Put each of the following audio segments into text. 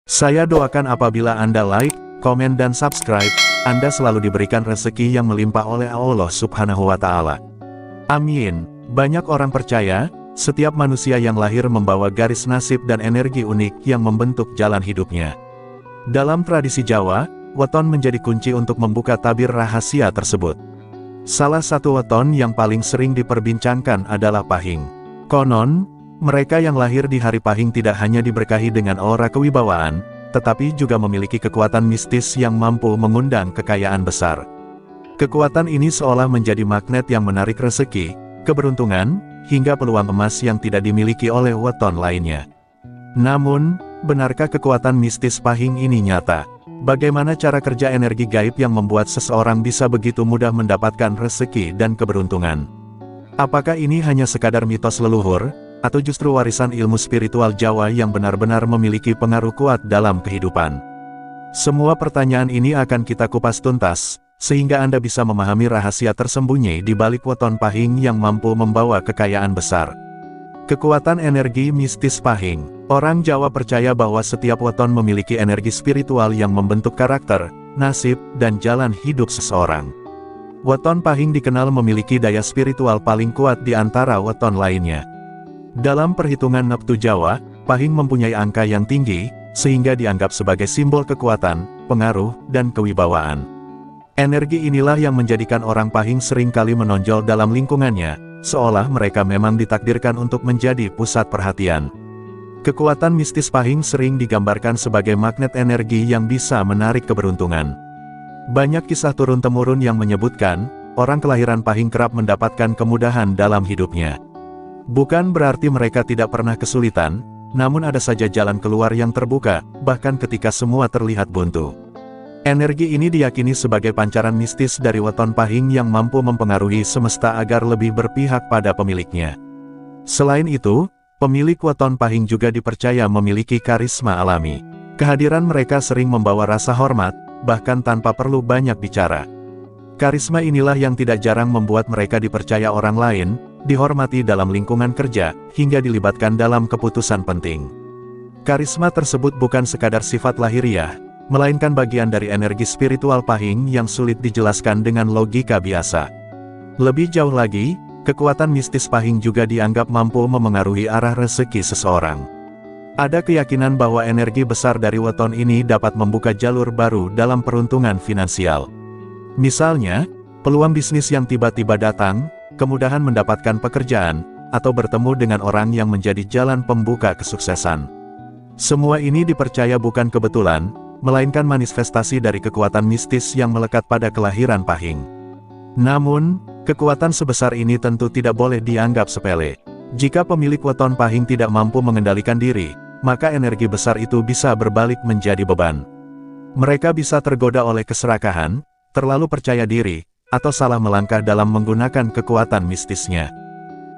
Saya doakan apabila Anda like, komen dan subscribe, Anda selalu diberikan rezeki yang melimpah oleh Allah Subhanahu wa Ta'ala. Amin. Banyak orang percaya, setiap manusia yang lahir membawa garis nasib dan energi unik yang membentuk jalan hidupnya. Dalam tradisi Jawa, weton menjadi kunci untuk membuka tabir rahasia tersebut. Salah satu weton yang paling sering diperbincangkan adalah pahing. Konon, mereka yang lahir di hari pahing tidak hanya diberkahi dengan aura kewibawaan, tetapi juga memiliki kekuatan mistis yang mampu mengundang kekayaan besar. Kekuatan ini seolah menjadi magnet yang menarik rezeki, keberuntungan, hingga peluang emas yang tidak dimiliki oleh weton lainnya. Namun, benarkah kekuatan mistis pahing ini nyata? Bagaimana cara kerja energi gaib yang membuat seseorang bisa begitu mudah mendapatkan rezeki dan keberuntungan? Apakah ini hanya sekadar mitos leluhur, atau justru warisan ilmu spiritual Jawa yang benar-benar memiliki pengaruh kuat dalam kehidupan? Semua pertanyaan ini akan kita kupas tuntas, sehingga Anda bisa memahami rahasia tersembunyi di balik weton pahing yang mampu membawa kekayaan besar. Kekuatan energi mistis pahing. Orang Jawa percaya bahwa setiap weton memiliki energi spiritual yang membentuk karakter, nasib, dan jalan hidup seseorang. Weton pahing dikenal memiliki daya spiritual paling kuat di antara weton lainnya. Dalam perhitungan neptu Jawa, pahing mempunyai angka yang tinggi, sehingga dianggap sebagai simbol kekuatan, pengaruh, dan kewibawaan. Energi inilah yang menjadikan orang pahing seringkali menonjol dalam lingkungannya, seolah mereka memang ditakdirkan untuk menjadi pusat perhatian. Kekuatan mistis pahing sering digambarkan sebagai magnet energi yang bisa menarik keberuntungan. Banyak kisah turun-temurun yang menyebutkan, orang kelahiran pahing kerap mendapatkan kemudahan dalam hidupnya. Bukan berarti mereka tidak pernah kesulitan, namun ada saja jalan keluar yang terbuka, bahkan ketika semua terlihat buntu. Energi ini diyakini sebagai pancaran mistis dari weton pahing yang mampu mempengaruhi semesta agar lebih berpihak pada pemiliknya. Selain itu, pemilik weton pahing juga dipercaya memiliki karisma alami. Kehadiran mereka sering membawa rasa hormat, bahkan tanpa perlu banyak bicara. Karisma inilah yang tidak jarang membuat mereka dipercaya orang lain, dihormati dalam lingkungan kerja, hingga dilibatkan dalam keputusan penting. Karisma tersebut bukan sekadar sifat lahiriah, melainkan bagian dari energi spiritual pahing yang sulit dijelaskan dengan logika biasa. Lebih jauh lagi, kekuatan mistis pahing juga dianggap mampu memengaruhi arah rezeki seseorang. Ada keyakinan bahwa energi besar dari weton ini dapat membuka jalur baru dalam peruntungan finansial. Misalnya, peluang bisnis yang tiba-tiba datang, kemudahan mendapatkan pekerjaan, atau bertemu dengan orang yang menjadi jalan pembuka kesuksesan. Semua ini dipercaya bukan kebetulan, melainkan manifestasi dari kekuatan mistis yang melekat pada kelahiran pahing. Namun, kekuatan sebesar ini tentu tidak boleh dianggap sepele. Jika pemilik weton pahing tidak mampu mengendalikan diri, maka energi besar itu bisa berbalik menjadi beban. Mereka bisa tergoda oleh keserakahan, terlalu percaya diri, atau salah melangkah dalam menggunakan kekuatan mistisnya.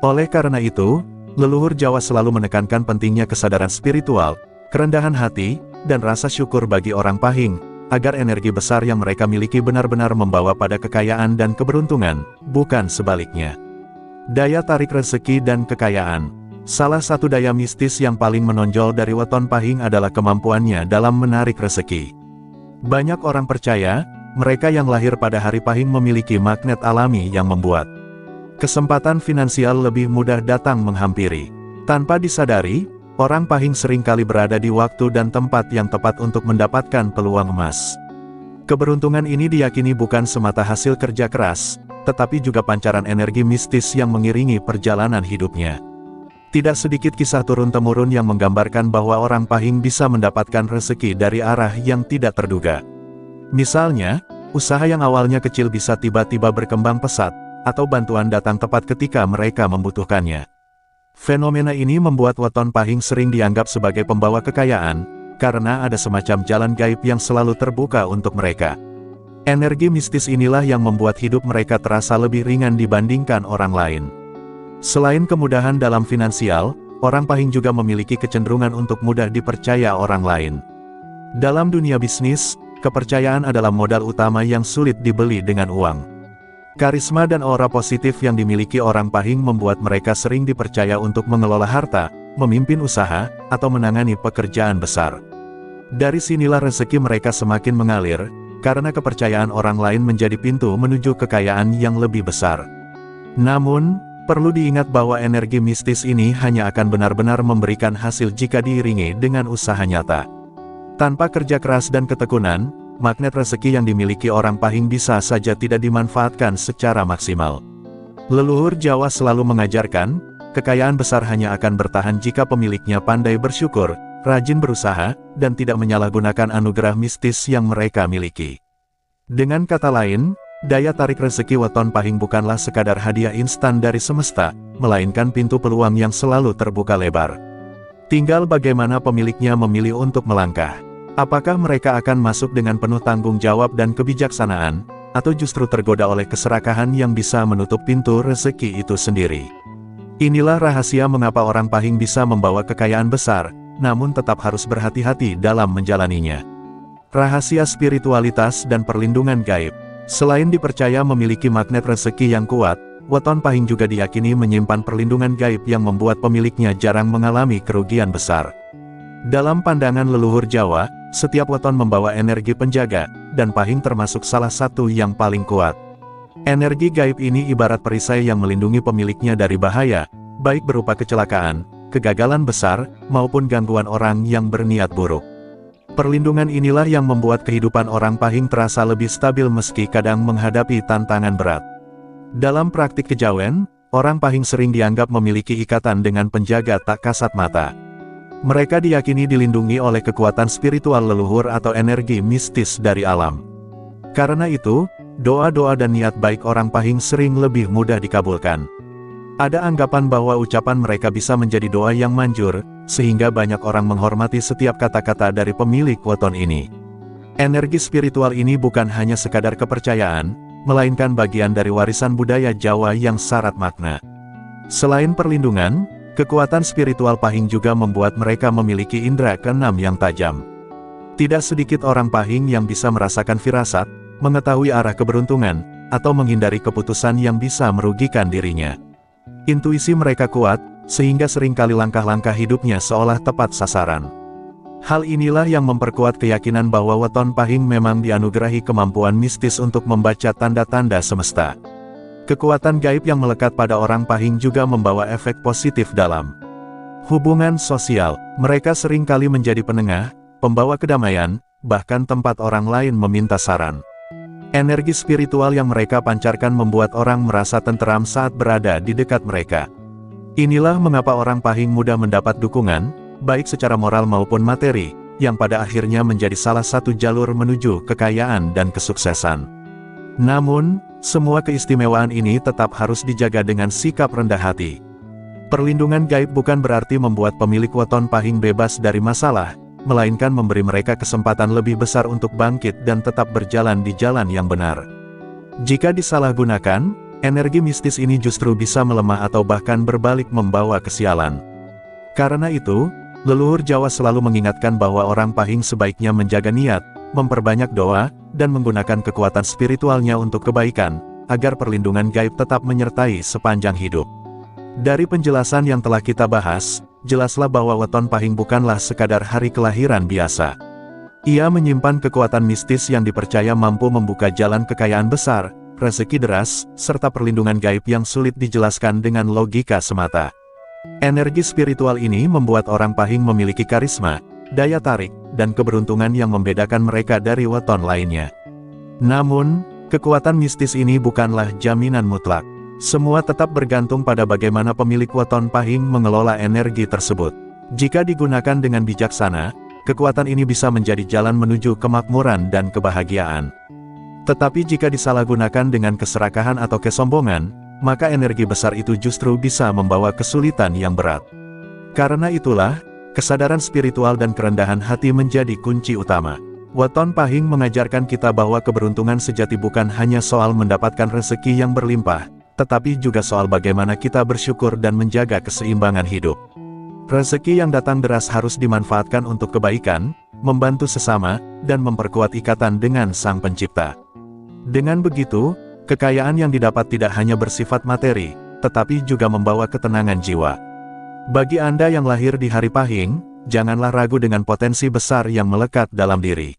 Oleh karena itu, leluhur Jawa selalu menekankan pentingnya kesadaran spiritual, kerendahan hati, dan rasa syukur bagi orang pahing, agar energi besar yang mereka miliki benar-benar membawa pada kekayaan dan keberuntungan, bukan sebaliknya. Daya tarik rezeki dan kekayaan. Salah satu daya mistis yang paling menonjol dari weton pahing adalah kemampuannya dalam menarik rezeki. Banyak orang percaya, mereka yang lahir pada hari pahing memiliki magnet alami yang membuat kesempatan finansial lebih mudah datang menghampiri. Tanpa disadari, orang pahing seringkali berada di waktu dan tempat yang tepat untuk mendapatkan peluang emas. Keberuntungan ini diyakini bukan semata hasil kerja keras, tetapi juga pancaran energi mistis yang mengiringi perjalanan hidupnya. Tidak sedikit kisah turun-temurun yang menggambarkan bahwa orang pahing bisa mendapatkan rezeki dari arah yang tidak terduga. Misalnya, usaha yang awalnya kecil bisa tiba-tiba berkembang pesat, atau bantuan datang tepat ketika mereka membutuhkannya. Fenomena ini membuat weton pahing sering dianggap sebagai pembawa kekayaan, karena ada semacam jalan gaib yang selalu terbuka untuk mereka. Energi mistis inilah yang membuat hidup mereka terasa lebih ringan dibandingkan orang lain. Selain kemudahan dalam finansial, orang pahing juga memiliki kecenderungan untuk mudah dipercaya orang lain. Dalam dunia bisnis, kepercayaan adalah modal utama yang sulit dibeli dengan uang. Karisma dan aura positif yang dimiliki orang pahing membuat mereka sering dipercaya untuk mengelola harta, memimpin usaha, atau menangani pekerjaan besar. Dari sinilah rezeki mereka semakin mengalir, karena kepercayaan orang lain menjadi pintu menuju kekayaan yang lebih besar. Namun, perlu diingat bahwa energi mistis ini hanya akan benar-benar memberikan hasil jika diiringi dengan usaha nyata. Tanpa kerja keras dan ketekunan, magnet rezeki yang dimiliki orang Pahing bisa saja tidak dimanfaatkan secara maksimal. Leluhur Jawa selalu mengajarkan, kekayaan besar hanya akan bertahan jika pemiliknya pandai bersyukur, rajin berusaha, dan tidak menyalahgunakan anugerah mistis yang mereka miliki. Dengan kata lain, daya tarik rezeki weton Pahing bukanlah sekadar hadiah instan dari semesta, melainkan pintu peluang yang selalu terbuka lebar. Tinggal bagaimana pemiliknya memilih untuk melangkah. Apakah mereka akan masuk dengan penuh tanggung jawab dan kebijaksanaan, atau justru tergoda oleh keserakahan yang bisa menutup pintu rezeki itu sendiri. Inilah rahasia mengapa orang Pahing bisa membawa kekayaan besar, namun tetap harus berhati-hati dalam menjalaninya. Rahasia spiritualitas dan perlindungan gaib. Selain dipercaya memiliki magnet rezeki yang kuat, weton Pahing juga diyakini menyimpan perlindungan gaib yang membuat pemiliknya jarang mengalami kerugian besar. Dalam pandangan leluhur Jawa, setiap weton membawa energi penjaga, dan Pahing termasuk salah satu yang paling kuat. Energi gaib ini ibarat perisai yang melindungi pemiliknya dari bahaya, baik berupa kecelakaan, kegagalan besar, maupun gangguan orang yang berniat buruk. Perlindungan inilah yang membuat kehidupan orang Pahing terasa lebih stabil meski kadang menghadapi tantangan berat. Dalam praktik kejawen, orang Pahing sering dianggap memiliki ikatan dengan penjaga tak kasat mata. Mereka diyakini dilindungi oleh kekuatan spiritual leluhur atau energi mistis dari alam. Karena itu, doa-doa dan niat baik orang Pahing sering lebih mudah dikabulkan. Ada anggapan bahwa ucapan mereka bisa menjadi doa yang manjur, sehingga banyak orang menghormati setiap kata-kata dari pemilik weton ini. Energi spiritual ini bukan hanya sekadar kepercayaan, melainkan bagian dari warisan budaya Jawa yang syarat makna. Selain perlindungan, kekuatan spiritual Pahing juga membuat mereka memiliki indera keenam yang tajam. Tidak sedikit orang Pahing yang bisa merasakan firasat, mengetahui arah keberuntungan, atau menghindari keputusan yang bisa merugikan dirinya. Intuisi mereka kuat, sehingga seringkali langkah-langkah hidupnya seolah tepat sasaran. Hal inilah yang memperkuat keyakinan bahwa weton Pahing memang dianugerahi kemampuan mistis untuk membaca tanda-tanda semesta. Kekuatan gaib yang melekat pada orang Pahing juga membawa efek positif dalam hubungan sosial. Mereka seringkali menjadi penengah, pembawa kedamaian, bahkan tempat orang lain meminta saran. Energi spiritual yang mereka pancarkan membuat orang merasa tenteram saat berada di dekat mereka. Inilah mengapa orang Pahing mudah mendapat dukungan, baik secara moral maupun materi, yang pada akhirnya menjadi salah satu jalur menuju kekayaan dan kesuksesan. Namun, semua keistimewaan ini tetap harus dijaga dengan sikap rendah hati. Perlindungan gaib bukan berarti membuat pemilik weton Pahing bebas dari masalah, melainkan memberi mereka kesempatan lebih besar untuk bangkit dan tetap berjalan di jalan yang benar. Jika disalahgunakan, energi mistis ini justru bisa melemah atau bahkan berbalik membawa kesialan. Karena itu, leluhur Jawa selalu mengingatkan bahwa orang Pahing sebaiknya menjaga niat, memperbanyak doa, dan menggunakan kekuatan spiritualnya untuk kebaikan, agar perlindungan gaib tetap menyertai sepanjang hidup. Dari penjelasan yang telah kita bahas, jelaslah bahwa weton Pahing bukanlah sekadar hari kelahiran biasa. Ia menyimpan kekuatan mistis yang dipercaya mampu membuka jalan kekayaan besar, rezeki deras, serta perlindungan gaib yang sulit dijelaskan dengan logika semata. Energi spiritual ini membuat orang Pahing memiliki karisma, daya tarik, dan keberuntungan yang membedakan mereka dari weton lainnya. Namun, kekuatan mistis ini bukanlah jaminan mutlak. Semua tetap bergantung pada bagaimana pemilik weton Pahing mengelola energi tersebut. Jika digunakan dengan bijaksana, kekuatan ini bisa menjadi jalan menuju kemakmuran dan kebahagiaan. Tetapi jika disalahgunakan dengan keserakahan atau kesombongan, maka energi besar itu justru bisa membawa kesulitan yang berat. Karena itulah, kesadaran spiritual dan kerendahan hati menjadi kunci utama. Weton Pahing mengajarkan kita bahwa keberuntungan sejati bukan hanya soal mendapatkan rezeki yang berlimpah, tetapi juga soal bagaimana kita bersyukur dan menjaga keseimbangan hidup. Rezeki yang datang deras harus dimanfaatkan untuk kebaikan, membantu sesama, dan memperkuat ikatan dengan Sang Pencipta. Dengan begitu, kekayaan yang didapat tidak hanya bersifat materi, tetapi juga membawa ketenangan jiwa. Bagi Anda yang lahir di hari Pahing, janganlah ragu dengan potensi besar yang melekat dalam diri.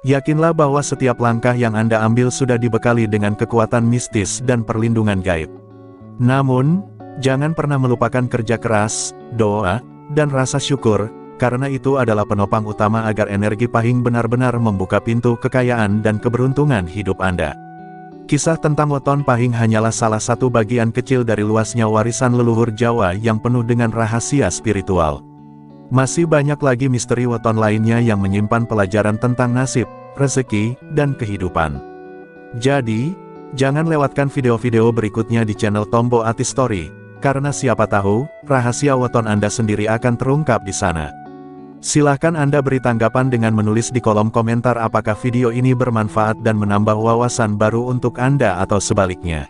Yakinlah bahwa setiap langkah yang Anda ambil sudah dibekali dengan kekuatan mistis dan perlindungan gaib. Namun, jangan pernah melupakan kerja keras, doa, dan rasa syukur, karena itu adalah penopang utama agar energi pahing benar-benar membuka pintu kekayaan dan keberuntungan hidup Anda. Kisah tentang weton pahing hanyalah salah satu bagian kecil dari luasnya warisan leluhur Jawa yang penuh dengan rahasia spiritual. Masih banyak lagi misteri weton lainnya yang menyimpan pelajaran tentang nasib, rezeki, dan kehidupan. Jadi, jangan lewatkan video-video berikutnya di channel Tombo Ati Story, karena siapa tahu, rahasia weton Anda sendiri akan terungkap di sana. Silahkan Anda beri tanggapan dengan menulis di kolom komentar apakah video ini bermanfaat dan menambah wawasan baru untuk Anda atau sebaliknya.